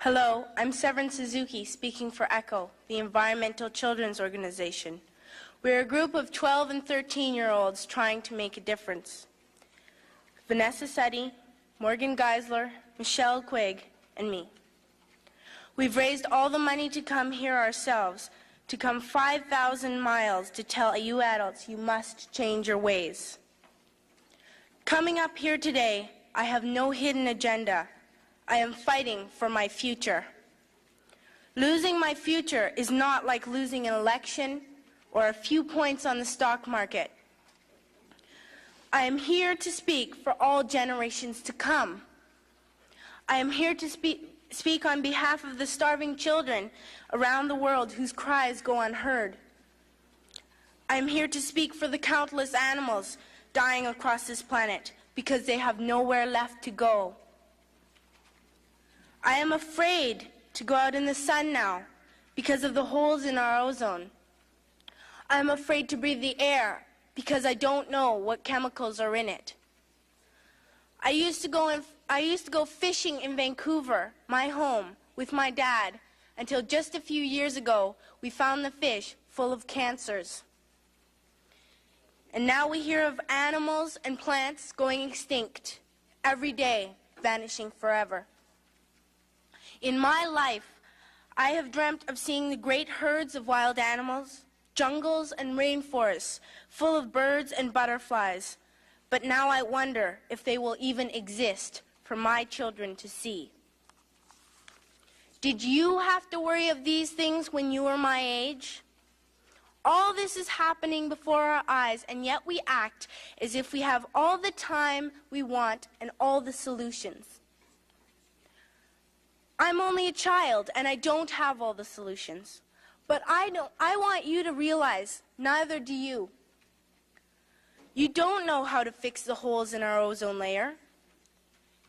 Hello, I'm Severin Suzuki, speaking for ECHO, the Environmental Children's Organization. We're a group of 12 and 13-year-olds trying to make a difference. Vanessa Setti, Morgan Geisler, Michelle Quigg, and me. We've raised all the money to come here ourselves, to come 5,000 miles to tell you adults you must change your ways. Coming up here today, I have no hidden agenda. I am fighting for my future. Losing my future is not like losing an election or a few points on the stock market. I am here to speak for all generations to come. I am here to speak on behalf of the starving children around the world whose cries go unheard. I am here to speak for the countless animals dying across this planet because they have nowhere left to go. I am afraid to go out in the sun now because of the holes in our ozone. I am afraid to breathe the air because I don't know what chemicals are in it. I used to go fishing in Vancouver, my home, with my dad, until just a few years ago we found the fish full of cancers. And now we hear of animals and plants going extinct every day, vanishing forever. In my life, I have dreamt of seeing the great herds of wild animals, jungles and rainforests full of birds and butterflies, but now I wonder if they will even exist for my children to see. Did you have to worry of these things when you were my age? All this is happening before our eyes, and yet we act as if we have all the time we want and all the solutions. I'm only a child, and I don't have all the solutions. But I want you to realize, neither do you. You don't know how to fix the holes in our ozone layer.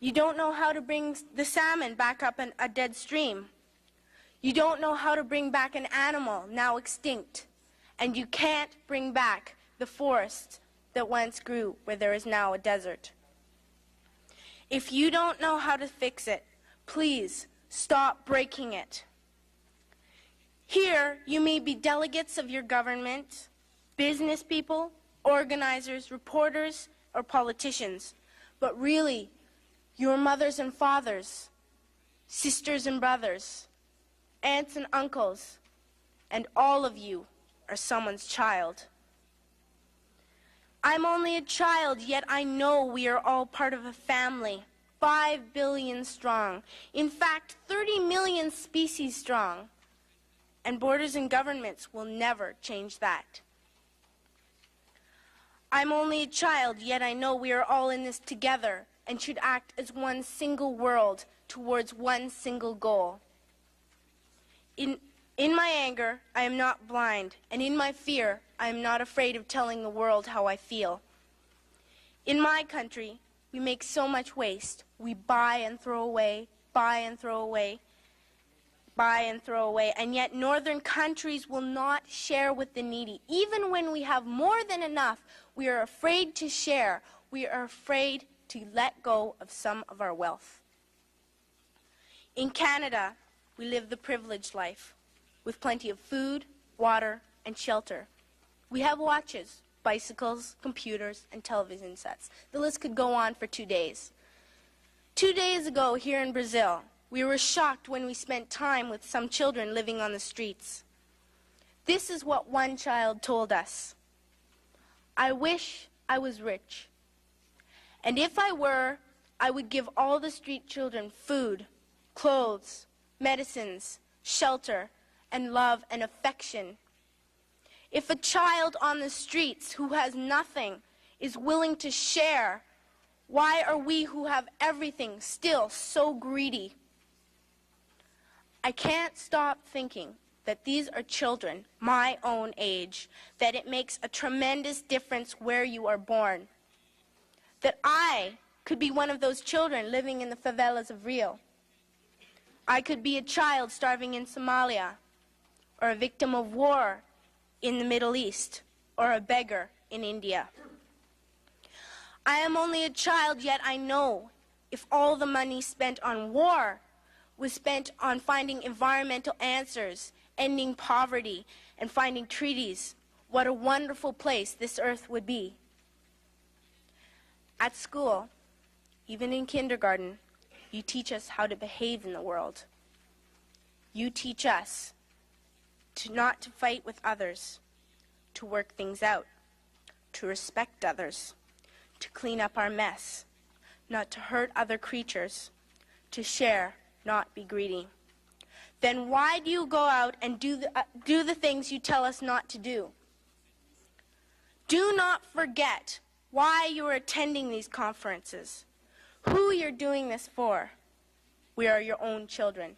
You don't know how to bring the salmon back up a dead stream. You don't know how to bring back an animal now extinct. And you can't bring back the forest that once grew where there is now a desert. If you don't know how to fix it, please stop breaking it. Here, you may be delegates of your government, business people, organizers, reporters, or politicians, but really, your mothers and fathers, sisters and brothers, aunts and uncles, and all of you are someone's child. I'm only a child, yet I know we are all part of a family, 5 billion strong. In fact, 30 million species strong. And borders and governments will never change that. I'm only a child, yet I know we are all in this together and should act as one single world towards one single goal. In my anger, I am not blind, and in my fear, I am not afraid of telling the world how I feel. In my country, we make so much waste. We buy and throw away, buy and throw away, buy and throw away, and yet northern countries will not share with the needy. Even when we have more than enough, we are afraid to share. We are afraid to let go of some of our wealth. In Canada, we live the privileged life with plenty of food, water, and shelter. We have watches, bicycles, computers, and television sets. The list could go on for 2 days. 2 days ago here in Brazil, we were shocked when we spent time with some children living on the streets. This is what one child told us. I wish I was rich. And if I were, I would give all the street children food, clothes, medicines, shelter, and love and affection. If a child on the streets who has nothing is willing to share, why are we who have everything still so greedy? I can't stop thinking that these are children my own age, that it makes a tremendous difference where you are born, that I could be one of those children living in the favelas of Rio. I could be a child starving in Somalia, or a victim of war in the Middle East, or a beggar in India. I am only a child, yet I know if all the money spent on war was spent on finding environmental answers, ending poverty, and finding treaties, what a wonderful place this earth would be. At school, even in kindergarten, you teach us how to behave in the world. You teach us not to fight with others, to work things out, to respect others, to clean up our mess, not to hurt other creatures, to share, not be greedy. Then why do you go out and do the things you tell us not to do? Do not forget why you are attending these conferences, who you're doing this for. We are your own children.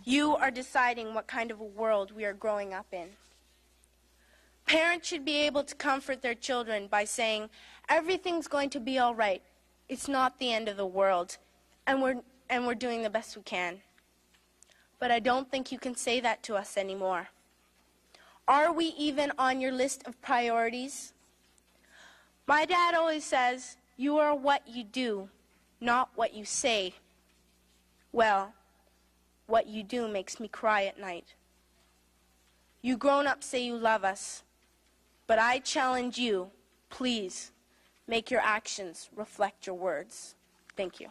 You are deciding what kind of a world we are growing up in. Parents should be able to comfort their children by saying, everything's going to be all right. It's not the end of the world, and we're doing the best we can. But I don't think you can say that to us anymore. Are we even on your list of priorities? My dad always says, you are what you do, not what you say. Well, what you do makes me cry at night. You grown-ups say you love us, but I challenge you, please, make your actions reflect your words. Thank you.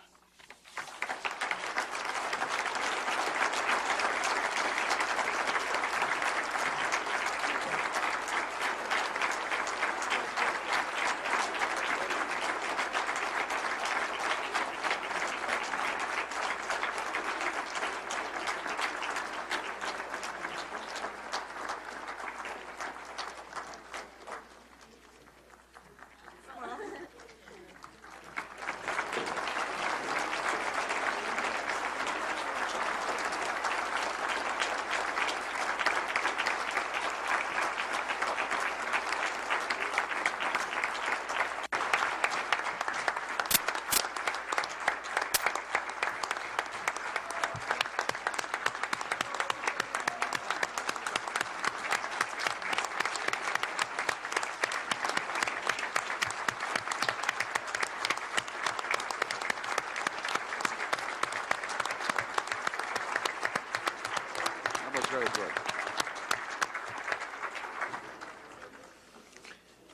Very good.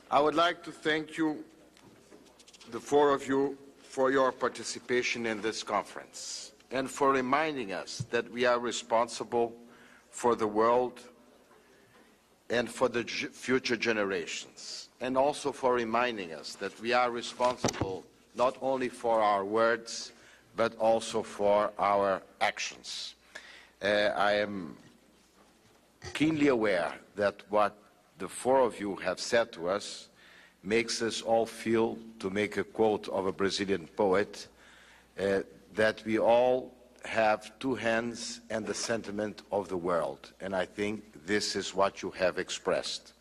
I would like to thank you, the four of you, for your participation in this conference and for reminding us that we are responsible for the world and for the future generations, and also for reminding us that we are responsible not only for our words but also for our actions. I am keenly aware that what the four of you have said to us makes us all feel, to make a quote of a Brazilian poet, that we all have two hands and the sentiment of the world. And I think this is what you have expressed.